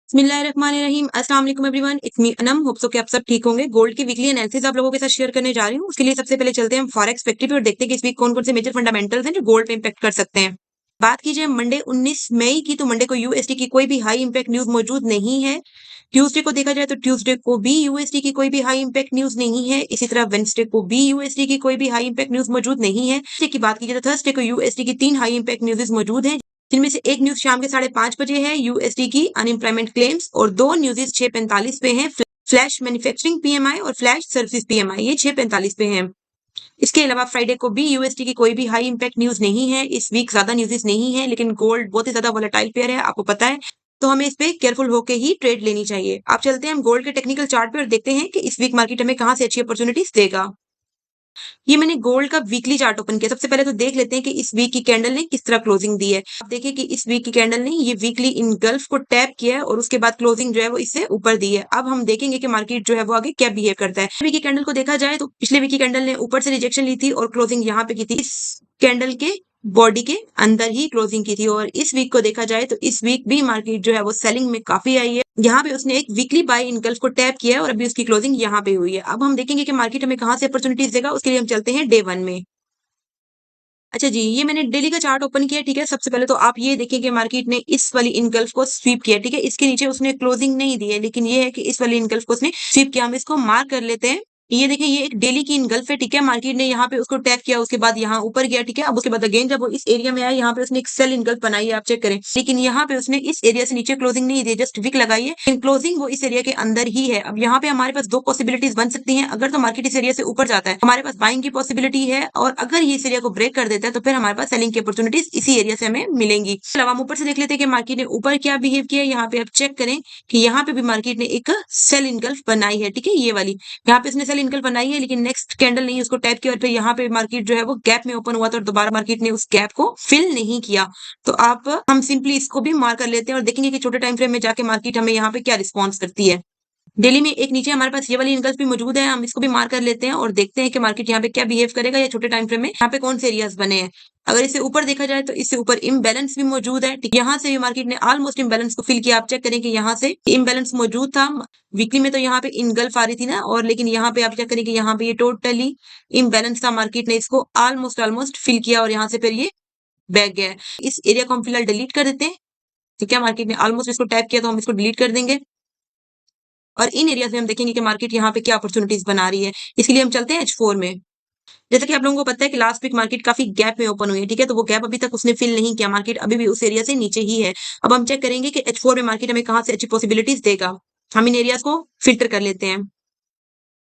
बिस्मिल्लाहिर्रहमानिर्रहीम। अस्सलाम वालेकुम everyone, it's me Anam. Hope so कि आप सब ठीक होंगे। गोल्ड की वीकली एनालिसिस आप लोगों के साथ शेयर करने जा रही हूँ। उसके लिए सबसे पहले चलते हैं हम फॉरेक्स फैक्ट्री पे और देखते हैं कि इस वीक कौन-कौन से मेजर फंडामेंटल्स हैं जो गोल्ड पे इंपैक्ट कर सकते हैं। बात की जाए मंडे 19 मई की, तो मंडे को यूएसडी की कोई भी हाई इंपैक्ट न्यूज़ मौजूद नहीं है। ट्यूसडे को देखा जाए तो ट्यूसडे को भी यूएसडी की कोई भी हाई इंपैक्ट न्यूज़ नहीं है। इसी तरह वेडनेसडे को भी यूएसडी की कोई भी हाई इंपैक्ट न्यूज़ मौजूद नहीं है। थर्सडे की बात की जाए तो थर्सडे को यूएसडी की 3 हाई इंपैक्ट न्यूज़ मौजूद हैं, जिनमें से एक न्यूज़ शाम के 5:30 बजे है यूएसडी की अनएम्प्लॉयमेंट क्लेम्स, और 2 न्यूज़ 6:45 पे हैं, फ्लैश मैन्युफैक्चरिंग पीएमआई और फ्लैश सर्विसेज पीएमआई, ये 6:45 पे हैं। इसके अलावा फ्राइडे को भी यूएसडी की कोई भी हाई इंपैक्ट न्यूज़ नहीं है। इस वीक ज़्यादा न्यूज़ नहीं है, लेकिन गोल्ड बहुत ही ज़्यादा वोलेटाइल पेयर है, आपको पता है, तो हमें इस पे केयरफुल होके ही ट्रेड लेनी चाहिए। आप चलते हैं हम गोल्ड के टेक्निकल चार्ट पे और देखते हैं कि इस वीक मार्केट हमें कहाँ से अच्छी अपॉर्चुनिटीज देगा। ये मैंने गोल्ड का वीकली चार्ट ओपन किया। सबसे पहले तो देख लेते हैं कि इस वीक की कैंडल ने किस तरह क्लोजिंग दी है। आप देखिए कि इस वीक की कैंडल ने ये वीकली इनगल्फ को टैप किया है और उसके बाद क्लोजिंग जो है वो इससे ऊपर दी है। अब हम देखेंगे कि मार्केट जो है वो आगे क्या बिहेव करता है। वीक की कैंडल को देखा जाए तो पिछले वीक की कैंडल ने ऊपर से रिजेक्शन ली थी और क्लोजिंग यहाँ पे की थी, इस कैंडल के बॉडी के अंदर ही क्लोजिंग की थी। और इस वीक को देखा जाए तो इस वीक भी मार्केट जो है वो सेलिंग में काफी आई है। यहाँ पे उसने एक वीकली बाय इनगल्फ को टैप किया है और अभी उसकी क्लोजिंग यहाँ पे हुई है। अब हम देखेंगे कि मार्केट हमें कहाँ से अपॉर्चुनिटीज देगा। उसके लिए हम चलते हैं डे 1 में। अच्छा जी, ये मैंने डेली का चार्ट ओपन किया, ठीक है। सबसे पहले तो आप ये देखिए कि मार्केट ने इस वाली इनगल्फ को स्वीप किया, ठीक है। इसके नीचे उसने क्लोजिंग नहीं दी है, लेकिन ये है कि इस वाली इनगल्फ को उसने स्वीप किया। हम इसको मार्क कर लेते हैं। ये देखिए, ये एक डेली की इनगल्फ है, ठीक है। मार्केट ने यहाँ पे उसको टैप किया, उसके बाद यहाँ ऊपर गया, ठीक है। अब उसके बाद अगेन जब वो इस एरिया में आया, यहाँ पे उसने एक सेल इनगल्फ बनाई है, आप चेक करें। लेकिन यहाँ पे उसने इस एरिया से नीचे क्लोजिंग नहीं दी, जस्ट विक लगाई है। इन क्लोजिंग वो इस एरिया के अंदर ही है। अब यहाँ पे हमारे पास दो पॉसिबिलिटीज बन सकती हैं। अगर तो मार्केट इस एरिया से ऊपर जाता है, हमारे पास बाइंग की पॉसिबिलिटी है, और अगर ये इस एरिया को ब्रेक कर देता है तो फिर हमारे पास सेलिंग की अपॉर्चुनिटीज इसी एरिया से हमें मिलेंगी। इसके अलावा हम ऊपर से देख लेते हैं कि मार्केट ने ऊपर क्या बिहेव किया। यहाँ पे आप चेक करें कि यहाँ पे भी मार्केट ने एक सेल इनगल्फ बनाई है, ठीक है। ये वाली यहाँ पे इसने सेल इनगल्फ बनाई है, लेकिन नेक्स्ट कैंडल नहीं उसको टैप किया और फिर यहाँ पे मार्केट जो है वो गैप में ओपन हुआ था और दोबारा मार्केट ने उस गैप को फिल नहीं किया। तो आप हम सिंपली इसको भी मार्क कर लेते हैं और देखेंगे कि छोटे टाइम फ्रेम में जाके मार्केट हमें यहाँ पे क्या रिस्पॉन्स करती है। डेली में एक नीचे हमारे पास ये वाली इनगल्फ भी मौजूद है, हम इसको भी मार्क कर लेते हैं और देखते हैं कि मार्केट यहाँ पे क्या बिहेव करेगा या छोटे टाइम फ्रेम में यहाँ पे कौन से एरियाज बने हैं। अगर इसे ऊपर देखा जाए तो इससे ऊपर इम्बैलेंस भी मौजूद है, ठीक। यहाँ से भी मार्केट ने ऑलमोस्ट इम्बैलेंस को फिल किया। आप चेक करें कि यहाँ से इम्बैलेंस मौजूद था। वीकली में तो यहाँ पे इनगल्फ आ रही थी ना, और लेकिन यहाँ पे आप चेक करें कि यहाँ पे ये टोटली इम्बैलेंस था। मार्केट ने इसको ऑलमोस्ट फिल किया और यहाँ से फिर ये बैक गया है। इस एरिया को हम फिलहाल डिलीट कर देते हैं, ठीक है। मार्केट ने ऑलमोस्ट इसको टैप किया तो हम इसको डिलीट कर देंगे और इन एरियाज में हम देखेंगे कि मार्केट यहाँ पे क्या अपॉर्चुनिटीज बना रही है। इसके लिए हम चलते हैं H4 में। जैसा कि आप लोगों को पता है कि लास्ट वीक मार्केट काफी गैप में ओपन हुई है, ठीक है। तो वो गैप अभी तक उसने फिल नहीं किया, मार्केट अभी भी उस एरिया से नीचे ही है। अब हम चेक करेंगे कि H4 में मार्केट हमें कहाँ से अच्छी पॉसिबिलिटीज देगा। हम इन एरियाज को फिल्टर कर लेते हैं।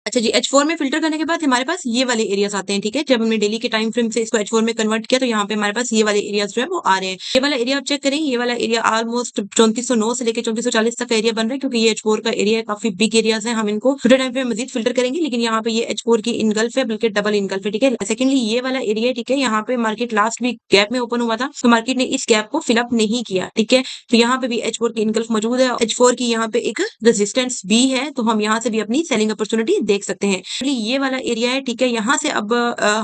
अच्छा जी, H4 में फिल्टर करने के बाद हमारे पास ये वाले एरियाज आते हैं, ठीक है। जब हमने डेली के टाइम फ्रेम से इसको H4 में कन्वर्ट किया तो यहाँ पे हमारे पास ये वाले एरियाज जो है वो आ रहे हैं। ये वाला एरिया आप चेक करें, ये वाला एरिया ऑलमोस्ट 3409 से लेकर 3440 तक का एरिया बन रहा है, क्योंकि ये H4 का एरिया है, काफी बिग एरियाज है। हम इनको छोटे टाइम फ्रेम मजीद फिल्टर करेंगे, लेकिन यहाँ पे ये H4 की इनगल्फ है, बल्कि डबल इनगल्फ है, ठीक है। सेकेंडली ये वाला एरिया, ठीक है, यहाँ पे मार्केट लास्ट वीक गैप में ओपन हुआ था, तो मार्केट ने इस गैप को फिलअप नहीं किया, ठीक है। तो यहाँ पे भी H4 की इनगल्फ मौजूद है, H4 की यहाँ पे एक रेजिस्टेंस भी है, तो हम यहाँ से भी अपनी सेलिंग अपॉर्चुनिटी देख सकते हैं। ये वाला एरिया है, ठीक है। यहाँ से अब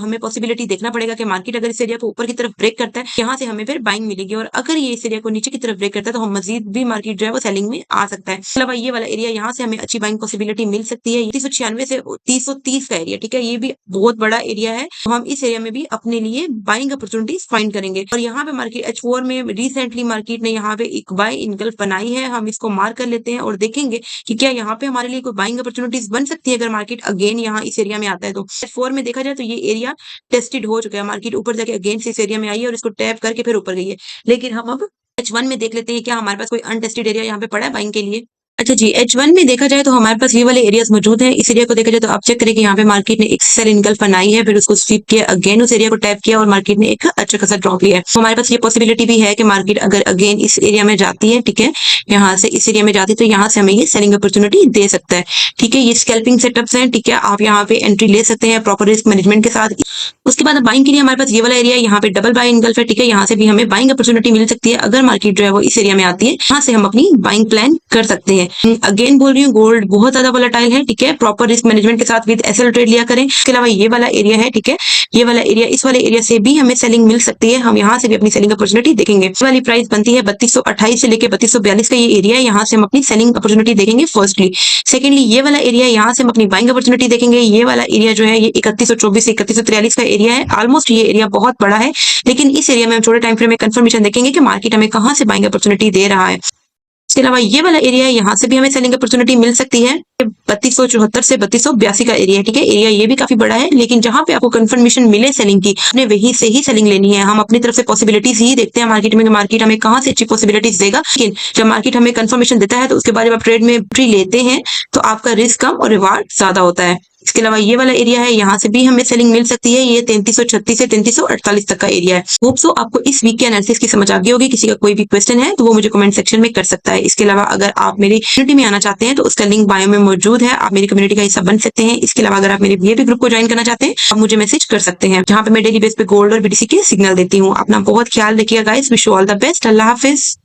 हमें पॉसिबिलिटी देखना पड़ेगा कि मार्केट अगर इस एरिया को ऊपर की तरफ ब्रेक करता है, यहाँ से हमें फिर बाइंग मिलेगी, और अगर ये इस एरिया को नीचे की तरफ ब्रेक करता है तो हम मजीद भी मार्केट जो है वो सेलिंग में आ सकता है। इसके अलावा ये वाला एरिया, यहाँ से हमें अच्छी बाइंग पॉसिबिलिटी मिल सकती है। 396 से 330 का एरिया, ठीक है, ये भी बहुत बड़ा एरिया है, तो हम इस एरिया में भी अपने लिए बाइंग अपॉर्चुनिटीज फाइंड करेंगे। और यहाँ पे मार्केट H4 में रिसेंटली मार्केट ने यहाँ पे एक बाय इनगल्फ बनाई है, हम इसको मार्क कर लेते हैं और देखेंगे कि क्या यहाँ पे हमारे लिए कोई बाइंग अपॉर्चुनिटीज बन सकती है अगर मार्केट अगेन यहाँ इस एरिया में आता है। तो H4 में देखा जाए तो ये एरिया टेस्टेड हो चुका है, मार्केट ऊपर जाके अगेन से इस एरिया में आई है और इसको टैप करके फिर ऊपर गई है। लेकिन हम अब H1 में देख लेते हैं क्या हमारे पास कोई अनटेस्टेड एरिया यहाँ पे पड़ा है बाइंग के लिए। अच्छा जी, H1 में देखा जाए तो हमारे पास ये वाले एरियाज मौजूद हैं। इस एरिया को देखा जाए तो आप चेक करें कि यहाँ पे मार्केट ने एक सेल इनगल्फ बनाई है, फिर उसको स्वीप किया, अगेन उस एरिया को टैप किया और मार्केट ने एक अच्छा खासा ड्रॉप लिया है। तो हमारे पास ये पॉसिबिलिटी भी है कि मार्केट अगर अगेन इस एरिया में जाती है, ठीक है, यहाँ से इस एरिया में जाती है, तो यहाँ से हमें ये सेलिंग अपॉर्चुनिटी दे सकता है, ठीक है। ये स्कैल्पिंग सेटअप्स हैं, ठीक है, आप यहाँ पे एंट्री ले सकते हैं प्रॉपर रिस्क मैनेजमेंट के साथ। उसके बाद बाइंग के लिए हमारे पास ये वाला एरिया, यहाँ पे डबल बाय इनगल्फ है, ठीक है, यहाँ से भी हमें बाइंग अपॉर्चुनिटी मिल सकती है। अगर मार्केट जो है वो इस एरिया में आती है, यहाँ से हम अपनी बाइंग प्लान कर सकते हैं। हैं। अगेन बोल रही हूँ, गोल्ड बहुत ज्यादा वोलेटाइल है, ठीक है। प्रॉपर रिस्क मैनेजमेंट के साथ विद एसएल ट्रेड लिया करें। इसके अलावा ये वाला एरिया है, ठीक है, ये वाला एरिया, इस वाले एरिया से भी हमें सेलिंग मिल सकती है। हम यहाँ से भी अपनी सेलिंग अपॉर्चुनिटी देखेंगे। इस वाली प्राइस बनती है 3228 से लेकर 3242 का ये एरिया है, यहाँ से हम अपनी सेलिंग अपॉर्चुनिटी देखेंगे फर्स्टली। सेकेंडली ये वाला एरिया, यहाँ से हम अपनी बाइंग अपॉर्चुनिटी देखेंगे। ये वाला एरिया जो है ये 3124 से 3143 का एरिया है। ऑलमोस्ट ये एरिया बहुत बड़ा है, लेकिन इस एरिया में हम छोटे टाइम फ्रेम में कंफर्मेशन देखेंगे कि मार्केट हमें कहाँ से बाइंग अपॉर्चुनिटी दे रहा है। इसके अलावा ये वाला एरिया है, यहाँ से भी हमें सेलिंग अपॉर्चुनिटी मिल सकती है। 3274 से 3282 का एरिया है, ठीक है। एरिया ये भी काफी बड़ा है, लेकिन जहां पे आपको कंफर्मेशन मिले सेलिंग की, आपने वहीं से ही सेलिंग लेनी है। हम अपनी तरफ से पॉसिबिलिटीज ही देखते हैं मार्केट में कि मार्केट हमें कहां से अच्छी पॉसिबिलिटीज देगा, लेकिन जब मार्केट हमें कंफर्मेशन देता है तो उसके बाद जब आप ट्रेड में एंट्री लेते हैं तो आपका रिस्क कम और रिवार्ड ज्यादा होता है। इसके अलावा ये वाला एरिया है, यहाँ से भी हमें सेलिंग मिल सकती है। ये 3336 से 3348 तक का एरिया है। होप सो आपको इस वीक के एनालिसिस की समझ आ गई होगी। किसी का कोई भी क्वेश्चन है तो वो मुझे कमेंट सेक्शन में कर सकता है। इसके अलावा अगर आप मेरी कम्युनिटी में आना चाहते हैं तो उसका लिंक बायो में मौजूद है, आप मेरी कम्युनिटी का हिस्सा बन सकते हैं। इसके अलावा अगर आप मेरे वीआईपी ग्रुप को ज्वाइन करना चाहते हैं आप मुझे मैसेज कर सकते हैं, जहाँ पे मैं डेली बेस पे गोल्ड और बीटीसी के सिग्नल देती हूँ। अपना बहुत ख्याल रखिएगा guys. Wish you all the best. Allah Hafiz.